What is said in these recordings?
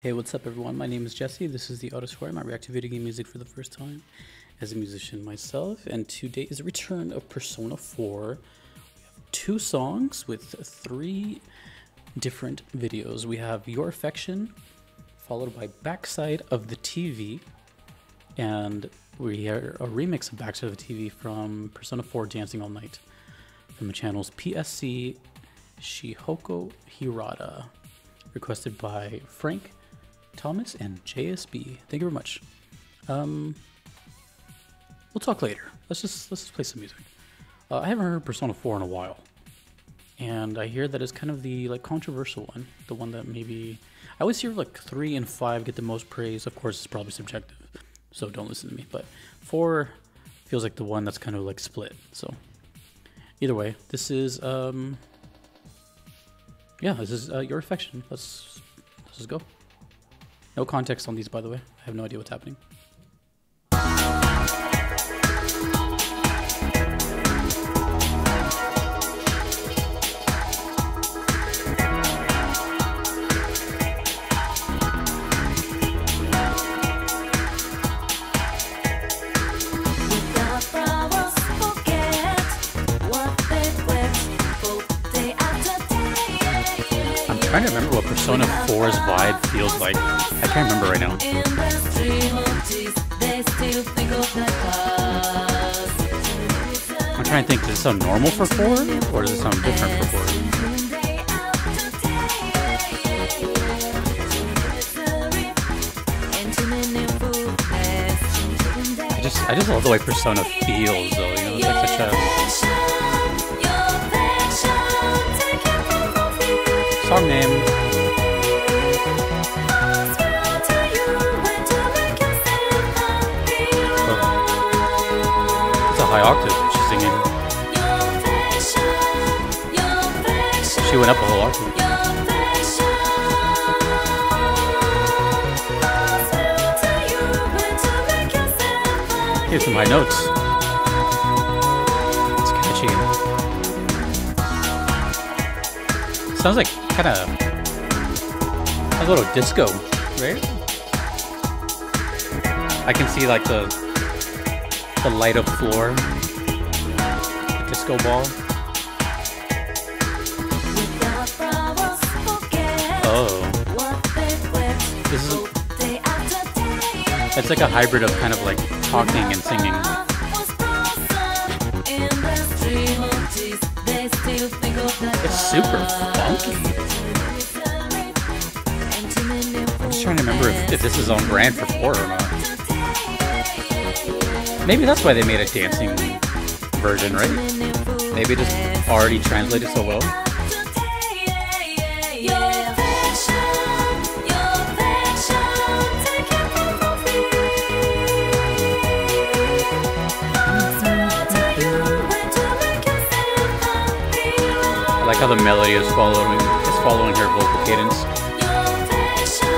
Hey, what's up everyone? My name is Jesse. This is the Auto Square. I react to video game music for the first time as a musician myself. And today is the return of Persona 4. We have two songs with three different videos. We have Your Affection, followed by Backside of the TV. And we hear a remix of Backside of the TV from Persona 4 Dancing All Night from the channels PSC Shihoko Hirata. Requested by Frank Thomas and JSB. Thank you very much. We'll talk later. Let's just play some music. I haven't heard Persona 4 in a while, and I hear that it's kind of the controversial one, the one that maybe I always hear 3 and 5 get the most praise. Of course, it's probably subjective, so don't listen to me. But 4 feels like the one that's kind of split. So either way, this is this is Your Affection. Let's just go. No context on these, by the way. I have no idea what's happening. I'm trying to remember what Persona 4's vibe feels like. I can't remember right now. I'm trying to think, does it sound normal for 4? Or does it sound different for 4? I just love the way Persona feels though, it's like such a song name. High octave she's singing. She went up a whole octave. Here's some high notes. It's catchy. Sounds like kind of a little disco, right? I can see the light up floor, the disco ball. Oh, it's like a hybrid of kind of talking and singing. It's super funky. I'm just trying to remember if this is on brand for 4 or not. Maybe that's why they made a dancing version, right? Maybe it just already translated so well. I like how the melody is following her vocal cadence.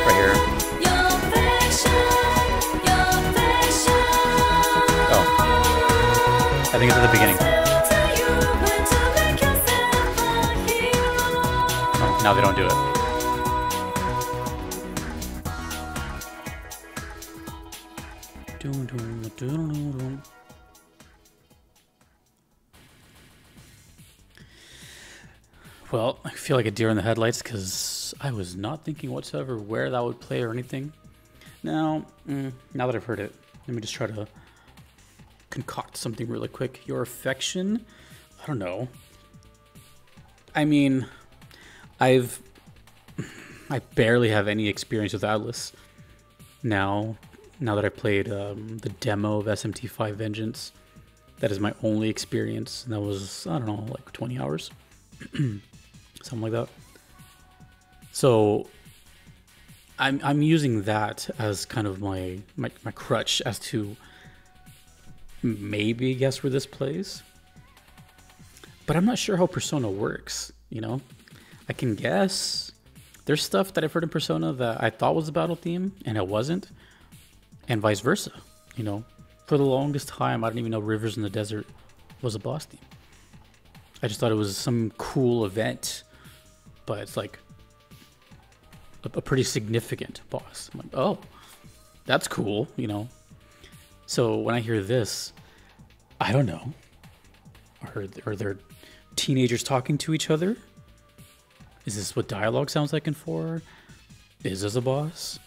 Right here. I think it's at the beginning. Oh, now they don't do it. Well, I feel like a deer in the headlights because I was not thinking whatsoever where that would play or anything. Now that I've heard it, let me just try to concoct something really quick. Your Affection, I don't know. I mean, I barely have any experience with Atlas. Now that I played the demo of SMT5 Vengeance, that is my only experience, and that was, I don't know, 20 hours, something like that. So I'm using that as kind of my crutch as to maybe guess where this plays, but I'm not sure how Persona works. I can guess. There's stuff that I've heard in Persona that I thought was a battle theme and it wasn't, and vice versa. For the longest time I didn't even know Rivers in the Desert was a boss theme. I just thought it was some cool event, but it's a pretty significant boss. I'm like, oh, that's cool, you know. So when I hear this, I don't know. Are there teenagers talking to each other? Is this what dialogue sounds like in 4? Is this a boss?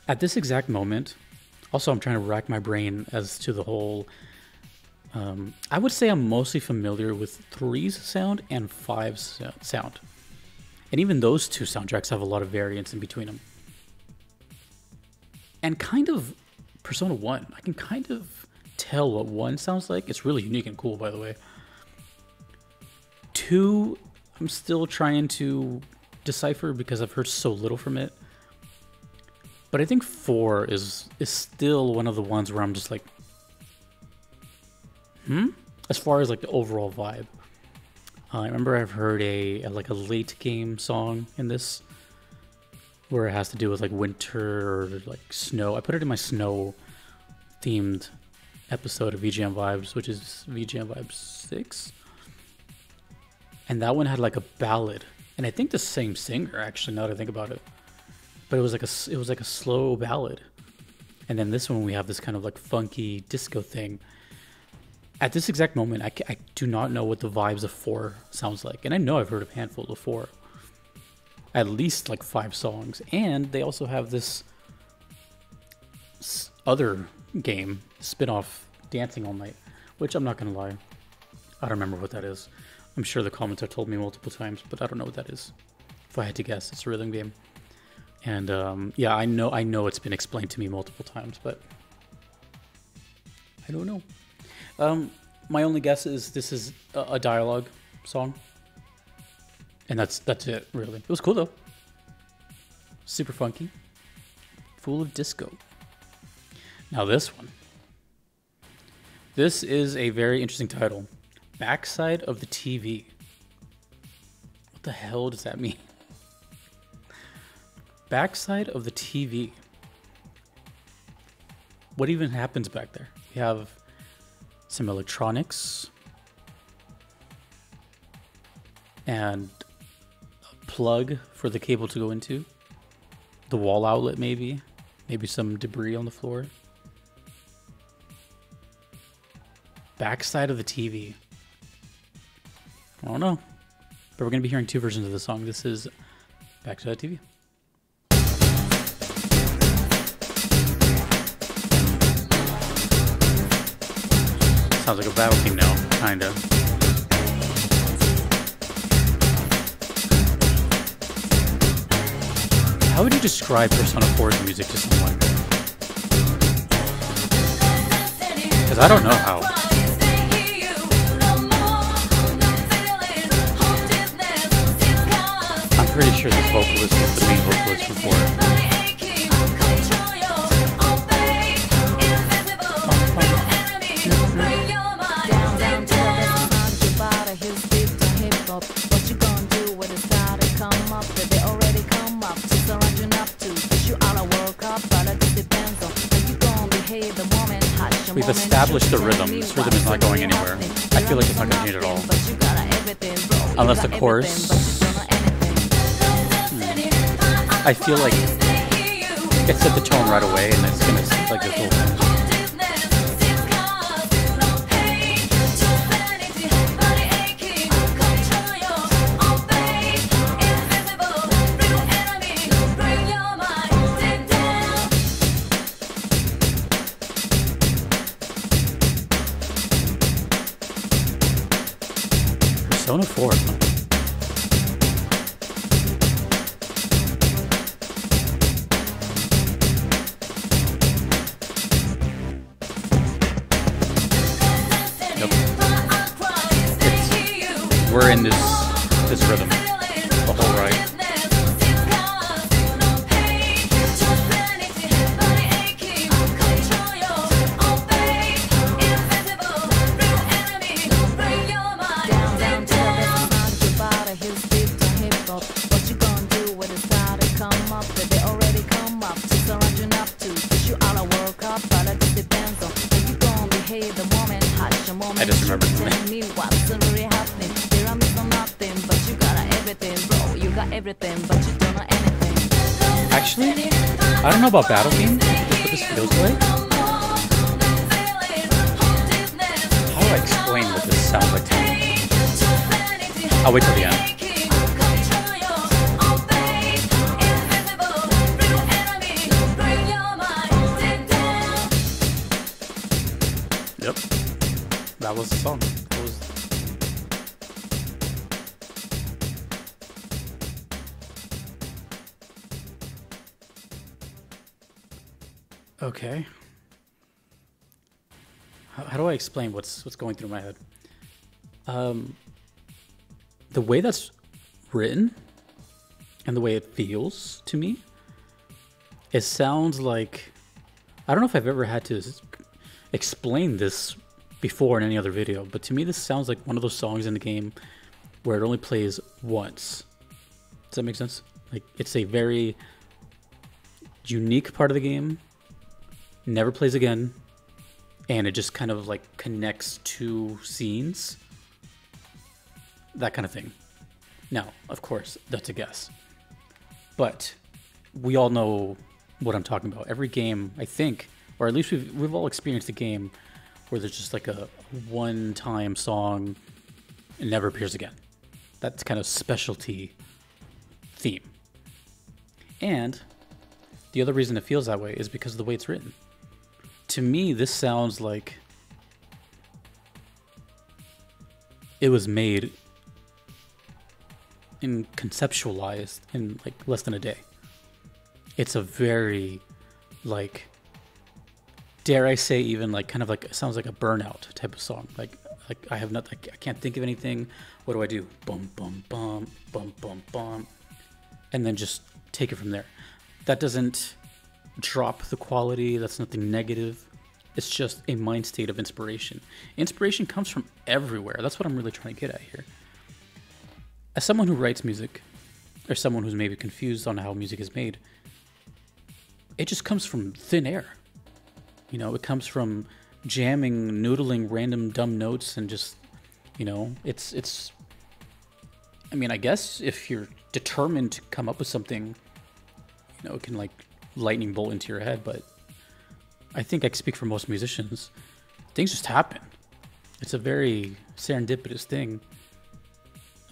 At this exact moment, also I'm trying to rack my brain as to the whole... I would say I'm mostly familiar with 3's sound and 5's sound. And even those two soundtracks have a lot of variance in between them. And kind of Persona 1, I can kind of tell what 1 sounds like. It's really unique and cool, by the way. 2, I'm still trying to decipher because I've heard so little from it. But I think 4 is still one of the ones where I'm just like, as far as like the overall vibe. I remember I've heard a late game song in this where it has to do with like winter or like snow. I put it in my snow themed episode of VGM Vibes, which is VGM Vibes 6. And that one had like a ballad, and I think the same singer actually, now that I think about it. But it was like a slow ballad. And then this one we have this kind of like funky disco thing. At this exact moment, I do not know what the vibes of 4 sounds like. And I know I've heard a handful of 4. At least like 5 songs. And they also have this other game, spin-off, Dancing All Night, which I'm not going to lie, I don't remember what that is. I'm sure the comments have told me multiple times, but I don't know what that is. If I had to guess, it's a rhythm game. And yeah, I know it's been explained to me multiple times, but I don't know. My only guess is this is a dialogue song. And that's it, really. It was cool, though. Super funky. Full of disco. Now this one. This is a very interesting title. Backside of the TV. What the hell does that mean? Backside of the TV. What even happens back there? We have some electronics and a plug for the cable to go into, the wall outlet, maybe some debris on the floor. Backside of the TV. I don't know, but we're gonna be hearing 2 versions of the song. This is Backside of the TV. Sounds like a battle theme now, kinda. How would you describe Persona 4's music to someone? Because I don't know how. I'm pretty sure this vocalist is the main vocalist from 4. We've established the rhythm. This rhythm is not going anywhere. I feel like it's not going to change at all. Unless the chorus... I feel like it set the tone right away, and it's going to sound like this whole thing. Persona 4. Nope. We're in this rhythm the whole ride. I just remembered something. Everything, but you don't know anything. Actually, I don't know about battle theme, what this feels like. How do I explain what this sounds like to me? I'll wait till the end. Yep, that was the song. That was... Okay. How do I explain what's going through my head? The way that's written and the way it feels to me, it sounds like, I don't know if I've ever had to explain this before in any other video, but to me this sounds like one of those songs in the game where it only plays once. Does that make sense? Like, it's a very unique part of the game, never plays again, and it just kind of like connects two scenes, that kind of thing. Now, of course, that's a guess, but we all know what I'm talking about. Every game, I think, or at least we've all experienced a game where there's just like a one-time song and never appears again. That's kind of specialty theme. And the other reason it feels that way is because of the way it's written. To me, this sounds like it was made and conceptualized in like less than a day. It's a very, like, dare I say, even like kind of like, it sounds like a Burnout type of song. Like I have not, I can't think of anything. What do I do? Bum bum bum bum bum bum, and then just take it from there. That doesn't drop the quality. That's nothing negative. It's just a mind state of inspiration. Inspiration comes from everywhere. That's what I'm really trying to get at here. As someone who writes music, or someone who's maybe confused on how music is made, it just comes from thin air. You know, it comes from jamming, noodling random dumb notes and just, you know, it's, I mean, I guess if you're determined to come up with something, you know, it can like lightning bolt into your head, but I think I can speak for most musicians. Things just happen. It's a very serendipitous thing.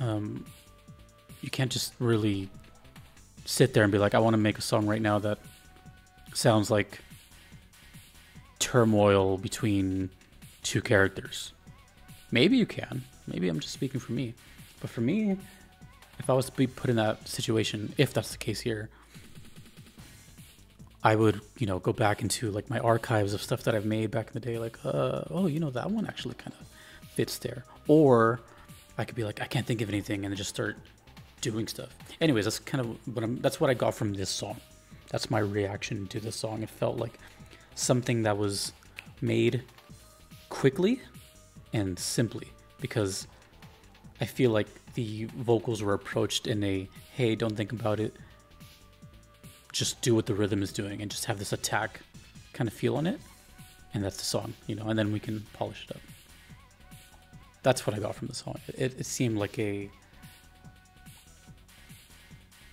You can't just really sit there and be like, I want to make a song right now that sounds like turmoil between two characters. Maybe you can. Maybe I'm just speaking for me. But for me, if I was to be put in that situation, if that's the case here, I would, you know, go back into like my archives of stuff that I've made back in the day, like, oh, you know, that one actually kind of fits there. Or I could be like, I can't think of anything, and then just start doing stuff. Anyways, that's kind of that's what I got from this song. That's my reaction to this song. It felt like something that was made quickly and simply, because I feel like the vocals were approached in a, hey, don't think about it, just do what the rhythm is doing and just have this attack kind of feel on it, and that's the song, you know, and then we can polish it up. That's what I got from the song. It seemed like a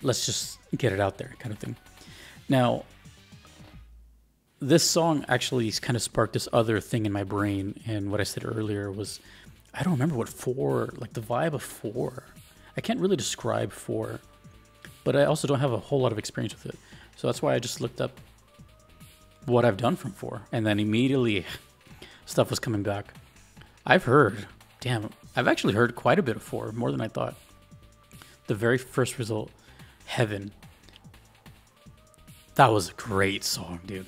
let's just get it out there kind of thing. Now, this song actually kind of sparked this other thing in my brain, and what I said earlier was, I don't remember what 4, like the vibe of 4. I can't really describe 4, but I also don't have a whole lot of experience with it. So that's why I just looked up what I've done from 4, and then immediately stuff was coming back. I've actually heard quite a bit of 4, more than I thought. The very first result, Heaven. That was a great song, dude.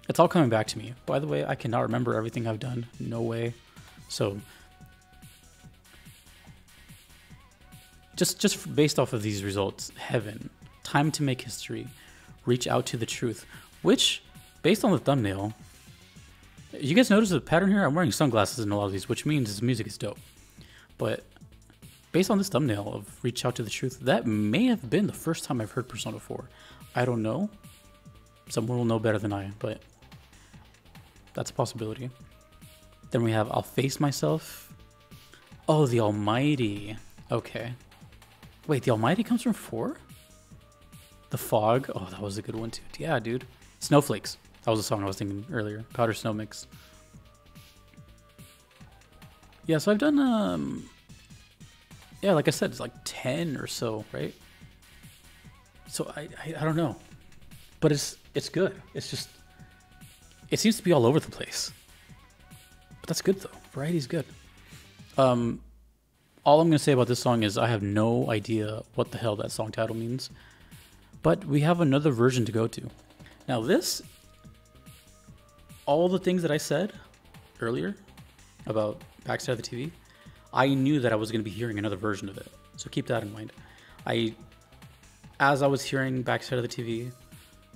It's all coming back to me. By the way, I cannot remember everything I've done. No way. So just based off of these results, Heaven, Time to Make History, Reach Out to the Truth, which, based on the thumbnail, you guys notice the pattern here? I'm wearing sunglasses in a lot of these, which means this music is dope. But based on this thumbnail of Reach Out to the Truth, that may have been the first time I've heard Persona 4. I don't know. Someone will know better than I, but that's a possibility. Then we have I'll Face Myself. Oh, the Almighty. Okay. Wait, the Almighty comes from 4? The Fog. Oh, that was a good one too. Yeah, dude. Snowflakes. That was a song I was thinking earlier. Powder Snow Mix. Yeah, so I've done, yeah, like I said, it's like 10 or so, right? So I don't know. But it's good. It's just, it seems to be all over the place. But that's good, though. Variety's good. All I'm going to say about this song is I have no idea what the hell that song title means. But we have another version to go to. Now this, all the things that I said earlier about Backside of the TV, I knew that I was going to be hearing another version of it. So keep that in mind. As I was hearing Backside of the TV,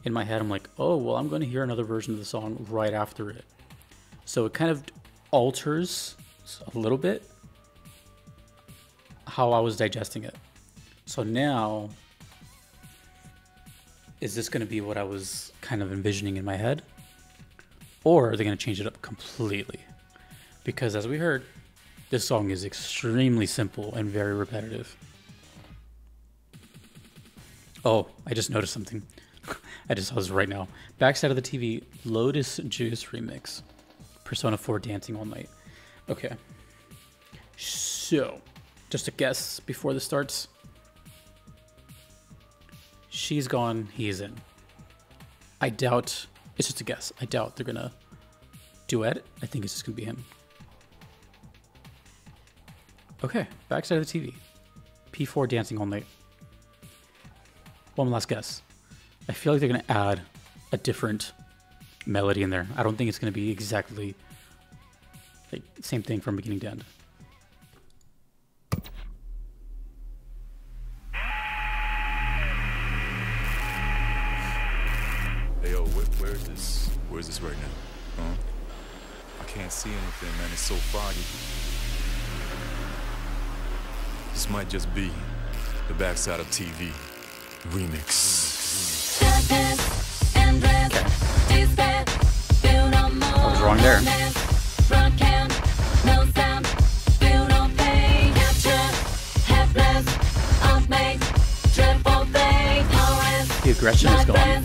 in my head, I'm like, oh, well, I'm going to hear another version of the song right after it. So it kind of alters a little bit how I was digesting it. So now, is this going to be what I was kind of envisioning in my head? Or are they going to change it up completely? Because as we heard, this song is extremely simple and very repetitive. Oh, I just noticed something. I just saw this right now. Backside of the TV, Lotus Juice remix. Persona 4 Dancing All Night. Okay. So, just a guess before this starts. She's gone, he's in. I doubt, it's just a guess. I doubt they're gonna duet it. I think it's just gonna be him. Okay, Backside of the TV. P4 Dancing All Night. One last guess. I feel like they're going to add a different melody in there. I don't think it's going to be exactly like same thing from beginning to end. Hey, yo, where's this? Where's this right now? Huh? I can't see anything, man. It's so foggy. This might just be the Backside of TV remix. I was wrong there. The aggression is gone.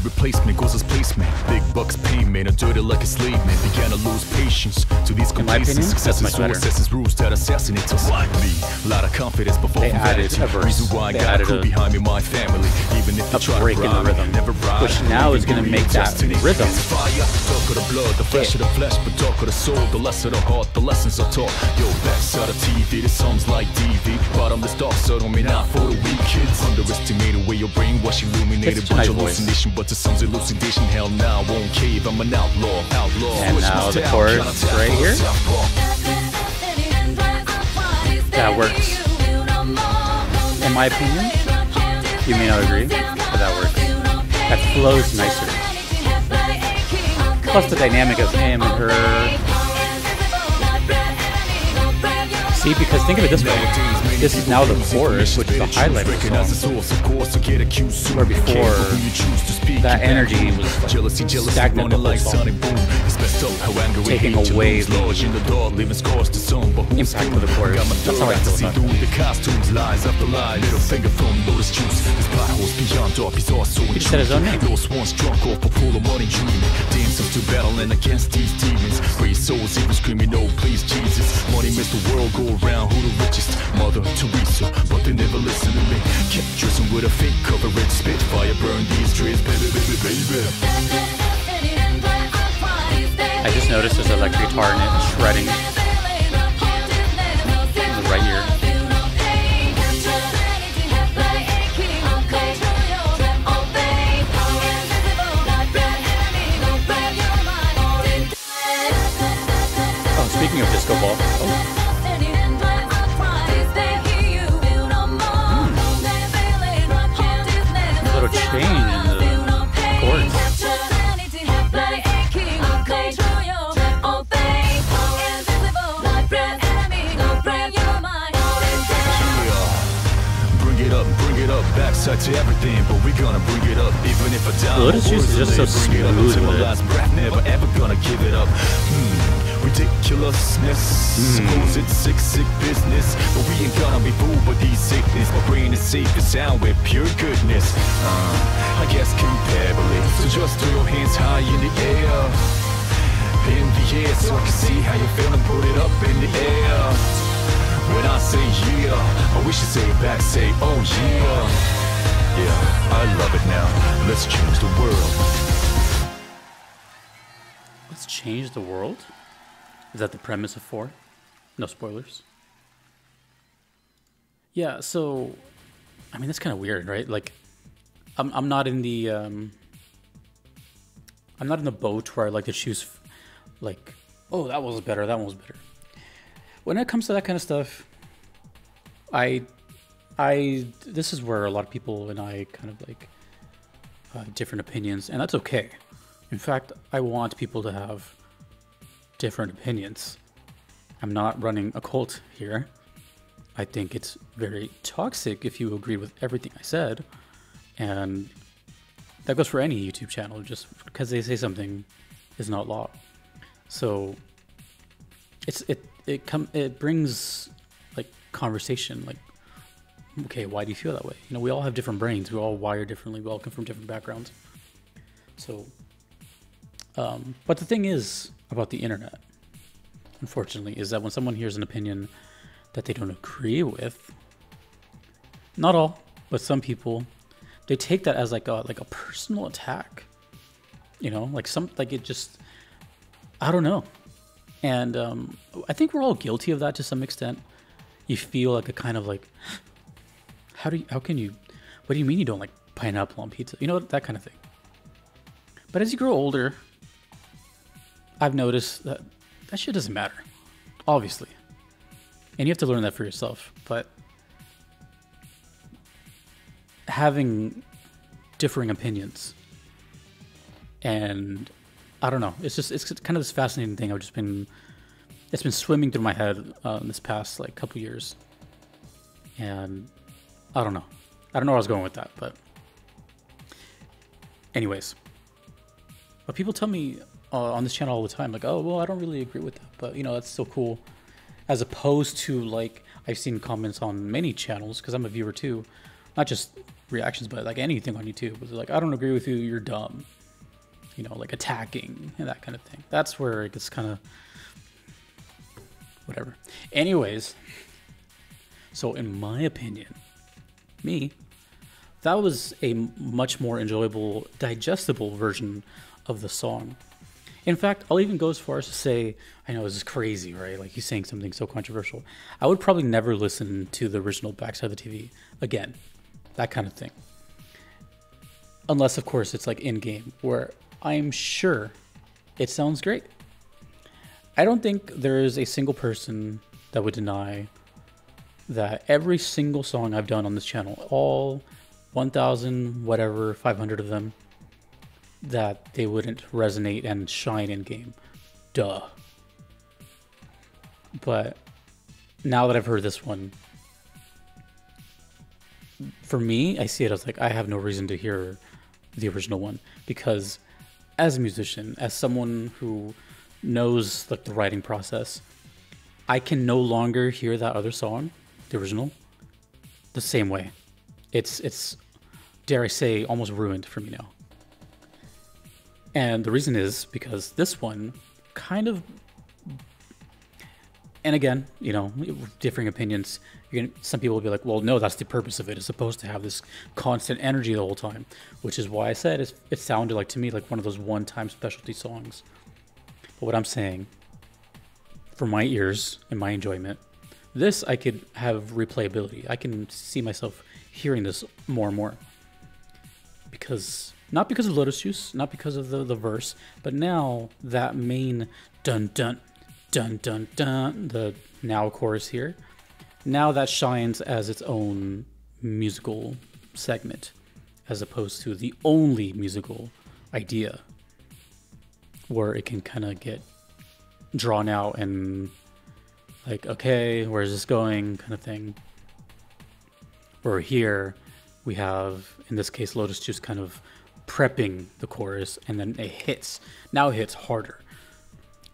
Replacement goes as placement. Big bucks payment, a dirty like a slave man. Began to lose patience to these complacent successes who assesses rules that assassinate us. Like me, a lot of confidence before vanity. Reason why I got a crew behind me, my family. Even if they try to bribe me, never ride. Which now is going to make that rhythm. Talk of the blood, the flesh of the flesh, but talk of the soul, the less of the heart, the lessons are taught. Yo, Backside of TV, this song's like DV. Bottomless dark, so don't mean not for the weak kids. Underestimated way your brainwash illuminated. Bunch of hallucination, but to some's elucidation. Hell now, won't cave, I'm an outlaw. And now the chorus right here. That works. In my opinion, you may not agree, but that works. That flows nicer. Plus the dynamic of him and her. See, because think of it this way. This is now the chorus, which is the highlight of the song. Where before, that energy was stagnant the whole song, taking away the impact of the chorus. That's how I feel about it. He just said his own name. To battling against these demons, raise souls even screaming, "Oh please Jesus!" Money makes the world go around. Who the richest? Mother Teresa, but they never listen to me. Kept dressing with a fake coverage, spit fire, burn these trees, baby, baby, baby. I just noticed there's an electric guitar in it shredding in the right ear. Speaking of disco ball, a little change in the chords. backside to everything, but we gonna bring it up. Even if I die, Lotus Juice is just so bring it up smooth until my with it. last breath. Never ever gonna give it up. Ridiculousness. Suppose it's sick business, but we ain't gonna be fooled by these sickness. My brain is safe and sound with pure goodness. I guess comparably. So just throw your hands high in the air. In the air, so I can see how you feel and put it up in the air. When I say yeah, I wish you say it back, say oh yeah. Yeah, I love it now. Let's change the world. Let's change the world? Is that the premise of 4? No spoilers. Yeah, so I mean that's kind of weird, right? Like I'm not in the I'm not in the boat where I like to choose like, oh, that was better, that one was better. When it comes to that kind of stuff, this is where a lot of people and I kind of like different opinions, and that's okay. In fact, I want people to have different opinions. I'm not running a cult here. I think it's very toxic if you agree with everything I said, and that goes for any YouTube channel. Just because they say something is not law. So it brings like conversation, like, okay, why do you feel that way? You know, we all have different brains, we all wire differently, we all come from different backgrounds. So but the thing is about the internet, unfortunately, is that when someone hears an opinion that they don't agree with, not all, but some people, they take that as like a personal attack. You know, like it just, I don't know. And I think we're all guilty of that to some extent. You feel like a kind of like, what do you mean you don't like pineapple on pizza? You know, that kind of thing. But as you grow older, I've noticed that shit doesn't matter, obviously. And you have to learn that for yourself. But having differing opinions, and I don't know, it's kind of this fascinating thing. It's been swimming through my head this past like couple years, and I don't know where I was going with that, but anyways. But people tell me on this channel all the time, like, oh, well, I don't really agree with that, but you know, that's still cool. As opposed to like, I've seen comments on many channels, because I'm a viewer too, not just reactions, but like anything on YouTube. It's like, I don't agree with you, you're dumb. You know, like attacking and that kind of thing. That's where it gets kind of whatever. Anyways, so in my opinion, that was a much more enjoyable, digestible version of the song. In fact, I'll even go as far as to say, I know this is crazy, right? Like he's saying something so controversial. I would probably never listen to the original Backside of the TV again. That kind of thing. Unless, of course, it's like in-game, where I'm sure it sounds great. I don't think there is a single person that would deny that every single song I've done on this channel, all 1,000, whatever, 500 of them, that they wouldn't resonate and shine in game. Duh. But now that I've heard this one, for me, I see it as like, I have no reason to hear the original one, because as a musician, as someone who knows like the writing process, I can no longer hear that other song, the original, the same way. It's dare I say, almost ruined for me now. And the reason is because this one kind of, and again, you know, differing opinions. Some people will be like, well, no, that's the purpose of it. It's supposed to have this constant energy the whole time, which is why I said it sounded like, to me, like one of those one-time specialty songs. But what I'm saying, for my ears and my enjoyment, this I could have replayability. I can see myself hearing this more and more. Because, not because of Lotus Juice, not because of the verse, but now that main dun dun dun dun dun, the now chorus here, now that shines as its own musical segment, as opposed to the only musical idea, where it can kind of get drawn out and like, okay, where's this going, kind of thing. Or here, We have, in this case, Lotus Juice kind of prepping the chorus, and then it hits. Now it hits harder.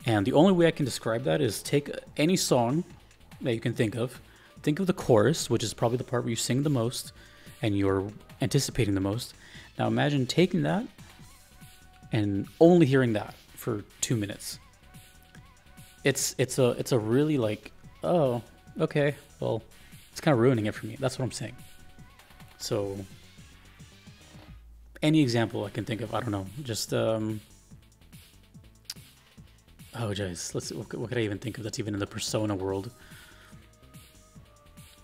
And the only way I can describe that is take any song that you can think of the chorus, which is probably the part where you sing the most and you're anticipating the most. Now imagine taking that and only hearing that for 2 minutes. It's a really like, oh, okay, well, it's kind of ruining it for me. That's what I'm saying. So any example I can think of, I don't know, just oh jeez, let's see, what could I even think of that's even in the Persona world?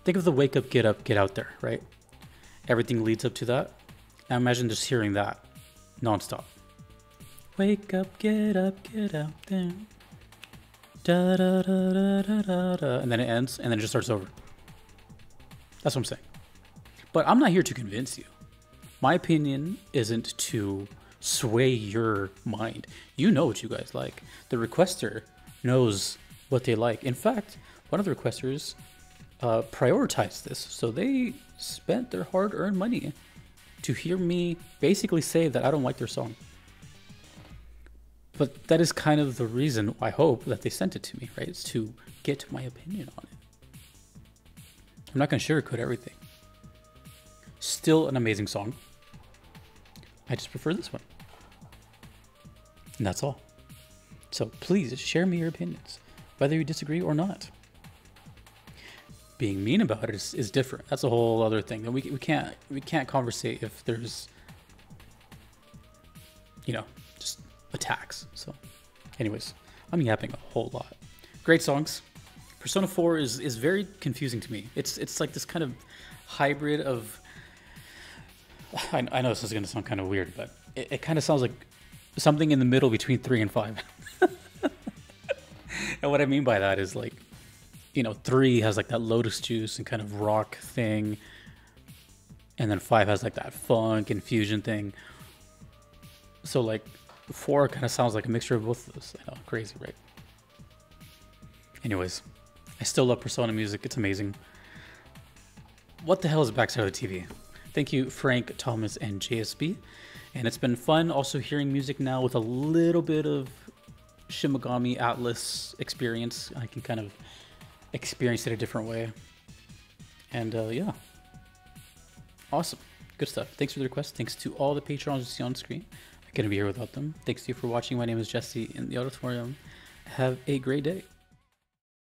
Think of the wake up, get out there, right? Everything leads up to that. Now imagine just hearing that nonstop. Wake up, get out there. Da, da, da, da, da, da, da. And then it ends, and then it just starts over. That's what I'm saying. But I'm not here to convince you. My opinion isn't to sway your mind. You know what you guys like. The requester knows what they like. In fact, one of the requesters prioritized this. So they spent their hard-earned money to hear me basically say that I don't like their song. But that is kind of the reason, I hope, that they sent it to me, right? It's to get my opinion on it. I'm not going to sugarcoat everything. Still an amazing song. I just prefer this one. And that's all. So please share me your opinions, whether you disagree or not. Being mean about it is different. That's a whole other thing. And we can't conversate if there's, you know, just attacks. So anyways, I'm yapping a whole lot. Great songs. Persona 4 is very confusing to me. It's like this kind of hybrid of, I know this is going to sound kind of weird, but it kind of sounds like something in the middle between 3 and 5. And what I mean by that is, like, you know, 3 has like that Lotus Juice and kind of rock thing, and then 5 has like that funk and fusion thing. So like 4 kind of sounds like a mixture of both of those. I know, crazy, right? Anyways, I still love Persona music. It's amazing. What the hell is Backside of the TV? Thank you, Frank, Thomas, and JSB. And it's been fun also hearing music now with a little bit of Shimogami Atlas experience. I can kind of experience it a different way. And yeah. Awesome. Good stuff. Thanks for the request. Thanks to all the patrons you see on screen. I couldn't be here without them. Thanks to you for watching. My name is Jesse in the auditorium. Have a great day.